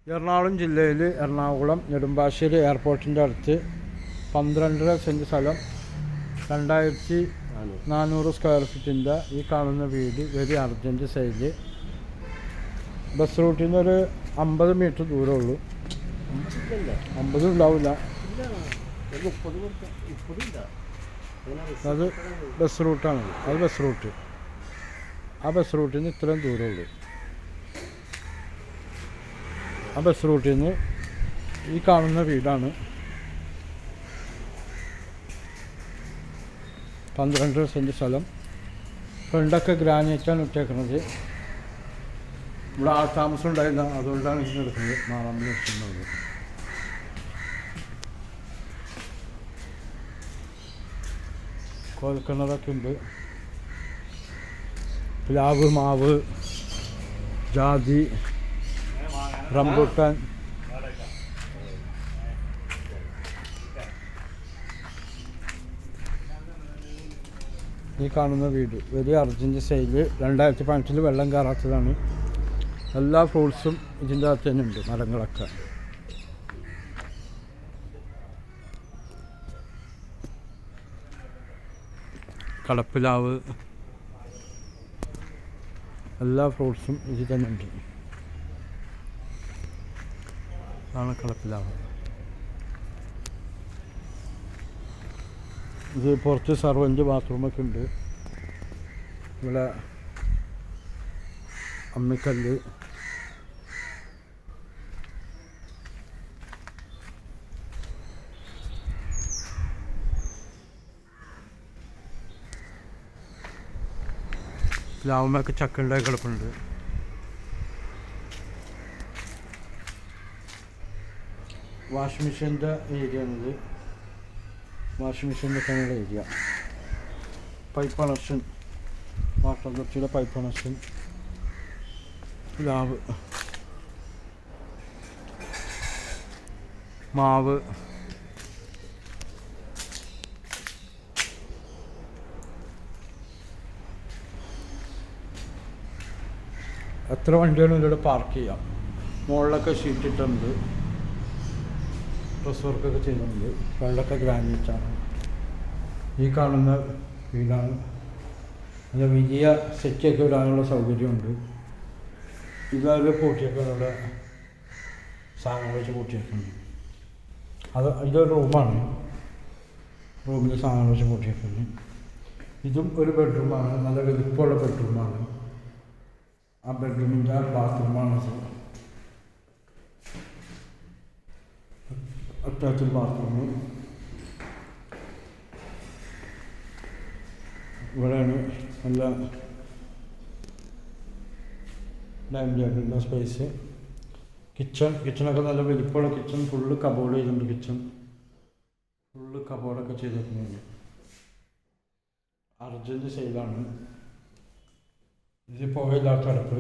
എറണാകുളം ജില്ലയിൽ എറണാകുളം നെടുമ്പാശ്ശേരി എയർപോർട്ടിൻ്റെ അടുത്ത് 12.5 സെൻറ്റ് സ്ഥലം 2400 സ്ക്വയർ ഫീറ്റിൻ്റെ ഈ കാണുന്ന വീട് വെരി അർജൻറ്റ് സൈഡിൽ ബസ് റൂട്ടിൽ നിന്ന് ഒരു 50 മീറ്റർ ദൂരമുള്ളൂ. 50 ഉണ്ടാവില്ല, അത് ബസ് റൂട്ടാണ്. അത് ബസ് റൂട്ട്, ആ ബസ് റൂട്ടിൽ നിന്ന് ഇത്രയും ദൂരമുള്ളൂ. ആ ബസ് റൂട്ടിൽ നിന്ന് ഈ കാണുന്ന വീടാണ് 12 സെൻറ്റ് സ്ഥലം. ഫ്രണ്ടൊക്കെ ഗ്രാനൈറ്റാണ് ഇട്ടേക്കുന്നത്. ഇവിടെ ആൾ താമസം ഉണ്ടായില്ല, അതുകൊണ്ടാണ് ഇതിന് എടുക്കുന്നത്. മാറാൻ വെച്ചിട്ടുള്ളത് കോൽക്കിണറൊക്കെ ഉണ്ട്. പ്ലാവ്, മാവ്, ജാതി, റംബുട്ടാൻ. ഈ കാണുന്ന വീട് വെരി അർജൻറ്റ് സെയില്. 2018 വെള്ളം കയറാത്തതാണ്. എല്ലാ ഫ്രൂട്ട്സും ഇതിൻ്റെ അകത്ത് തന്നെ ഉണ്ട്, മരങ്ങളൊക്കെ. കടപ്പിലാവ്, എല്ലാ ഫ്രൂട്ട്സും ഇതിൽ തന്നെ ഉണ്ട്. ആണ് കളപ്പിലാവ്. ഇത് പുറത്ത് സർവൻ്റ് ബാത്റൂമൊക്കെ ഉണ്ട്. ഇവിടെ അമ്മിക്കല്ല്, പ്ലാവുമൊക്കെ ചക്ക ഉണ്ടായി കിടപ്പുണ്ട്. വാഷിംഗ് മെഷീൻ്റെ ഏരിയ ആണിത്. വാഷിംഗ് മെഷീൻ്റെ തന്നെയുള്ള ഏരിയ. പൈപ്പ് കണക്ഷൻ, വാട്ടർ അതോറിറ്റിയുടെ പൈപ്പ് കണക്ഷൻ. പ്ലാവ്, മാവ്, എത്ര വണ്ടികളും ഇതിലൂടെ പാർക്ക് ചെയ്യാം. മുകളിലൊക്കെ ഷീറ്റ് ഇട്ടുണ്ട്, ഡ്രസ് വർക്കൊക്കെ ചെയ്യുന്നുണ്ട്. വെള്ളമൊക്കെ ഗ്രാനൈറ്റാണ്. ഈ കാണുന്ന വീടാണ്. നല്ല വലിയ സെറ്റൊക്കെ ഇടാനുള്ള സൗകര്യമുണ്ട്. ഇതൊരു പൂട്ടിയൊക്കെ ഇവിടെ സാധനങ്ങൾ വെച്ച് പൂട്ടിയേക്കുന്നത്. ഇതൊരു റൂമാണ്. റൂമിൽ സാധനങ്ങൾ വെച്ച് പൂട്ടിയേക്കുന്നത്. ഇതും ഒരു ബെഡ്റൂമാണ്, നല്ല വലിപ്പമുള്ള ബെഡ്റൂമാണ്. ആ ബെഡ്റൂമിൻ്റെ ബാത്റൂമാണിത്. Attached bathroom. ഇവിടെയാണ് നല്ല ഡൈനിങ് ടേബിളിൻ്റെ സ്പേസ്. കിച്ചണൊക്കെ നല്ല വലിപ്പമുള്ള കിച്ചൺ. ഫുള്ള് കബോർഡ് ചെയ്തിട്ടുണ്ട്. കിച്ചൺ ഫുള്ള് കബോർഡൊക്കെ ചെയ്തിട്ടുണ്ട്. അർജൻറ്റ് സെയിലാണ്. ഇത് പുകയില്ലാത്ത അടുപ്പ്.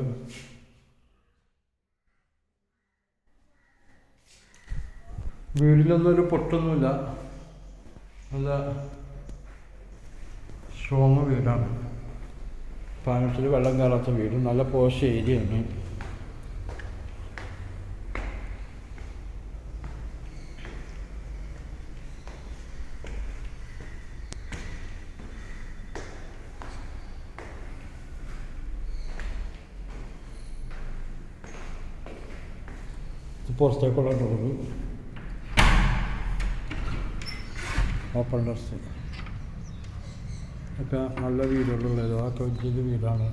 വീടിനൊന്നും ഒരു പൊട്ടൊന്നുമില്ല, നല്ല സ്ട്രോങ് വീടാണ്. പാനത്തിൽ വെള്ളം കയറാത്ത വീട്. നല്ല പോഷ് ഏരിയയാണ്. പുറത്തേക്കുള്ള ഡോറ്, ഓപ്പൺ ടെറസ് ഒക്കെ നല്ല വീടുകളുള്ളത്. അതൊക്കെ വലിയൊരു വീടാണ്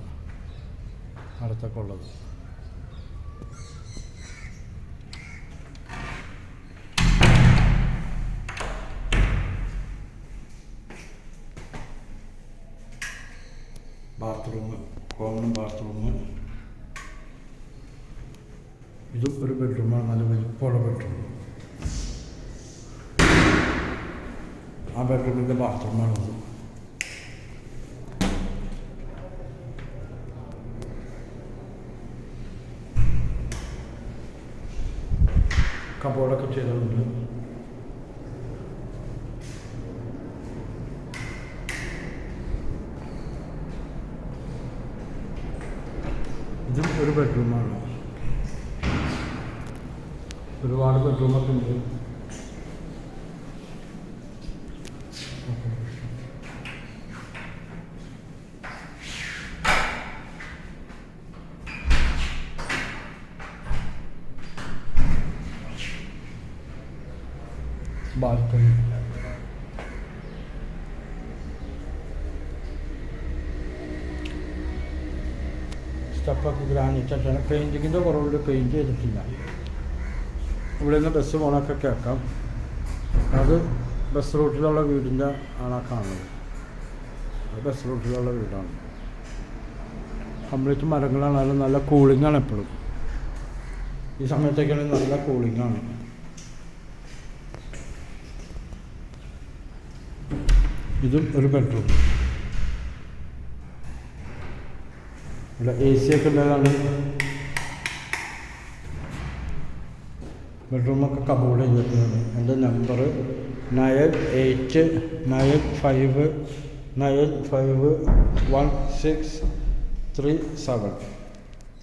അടുത്തൊക്കെ ഉള്ളത്. Bathroom, common bathroom. ഇതും ഒരു ബെഡ്റൂമാണ്, നല്ല വലിപ്പമുള്ള ബെഡ്റൂം. ആ ബെഡ്റൂമിൻ്റെ ബാത്റൂമാണത്. കബോർഡൊക്കെ ചെയ്തിട്ടുണ്ട്. ഇതും ഒരു ബെഡ്റൂമാണ്. ഒരുപാട് ബെഡ്റൂമൊക്കെ ഉണ്ട്. ബാൽക്കണി, സ്റ്റെപ്പൊക്കെ ഗ്രാനൈറ്റായിട്ടാണ്. പെയിൻറ്റിങ്ങിൻ്റെ കുറവുണ്ട്, പെയിൻറ്റ് ചെയ്തിട്ടില്ല. ഇവിടെ നിന്ന് ബസ് പോകണമൊക്കെ കേൾക്കാം. അത് ബസ് റൂട്ടിലുള്ള വീടിൻ്റെ ആണ് കാണുന്നത്. അത് ബസ് റൂട്ടിലുള്ള വീടാണ്. കംപ്ലീറ്റ് മരങ്ങളാണെങ്കിലും നല്ല കൂളിംഗാണ് എപ്പോഴും. ഈ സമയത്തൊക്കെയാണെങ്കിൽ നല്ല കൂളിംഗാണ്. ഇതും ഒരു ബെഡ്റൂം. ഇവിടെ എ സി ഒക്കെ ഉള്ളതാണ്. ബെഡ്റൂമൊക്കെ കബോർഡ് ചെയ്തിട്ടാണ്. എൻ്റെ നമ്പർ 9895951637.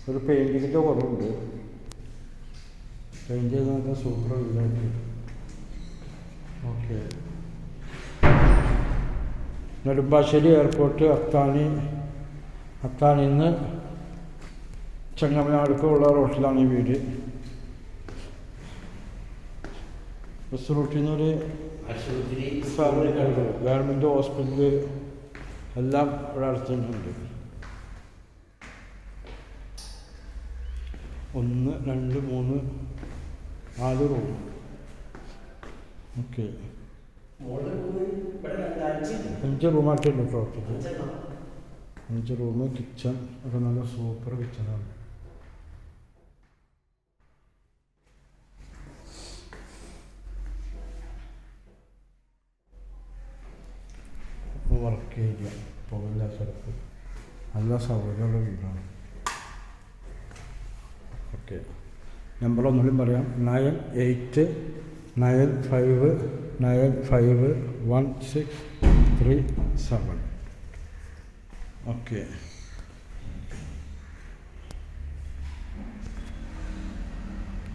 ഒരു പെയിൻറ്റിങ്ങിൻ്റെ കുറവുണ്ട്. പെയിൻറ്റ് ചെയ്താൽ സൂപ്പർ വീടായിട്ട്. ഓക്കെ. നെടുമ്പാശ്ശേരി എയർപോർട്ട്, അത്താണിയിൽ നിന്ന് ചെങ്ങമനാടുക്കുള്ള റോട്ടിലാണ് ഈ വീട്. ബസ് റൂട്ടിൽ നിന്നൊരു ഗവൺമെൻറ് ഹോസ്പിറ്റല് എല്ലാം ഇവിടെ അടുത്ത് തന്നെയുണ്ട്. 1 2 3 4 റൂം. ഓക്കെ. 5 റൂമായിട്ടുണ്ട് ടോട്ടല്. 5 റൂം, കിച്ചൺ ഒക്കെ നല്ല സൂപ്പർ കിച്ചണാണ്. വർക്ക് ഏരിയ, പോകില്ല സ്ഥലത്ത് നല്ല സൗകര്യമുള്ള വീടാണ്. ഓക്കെ. നമ്പർ ഒന്നുകൂടി പറയാം. 9895951637. ഓക്കെ.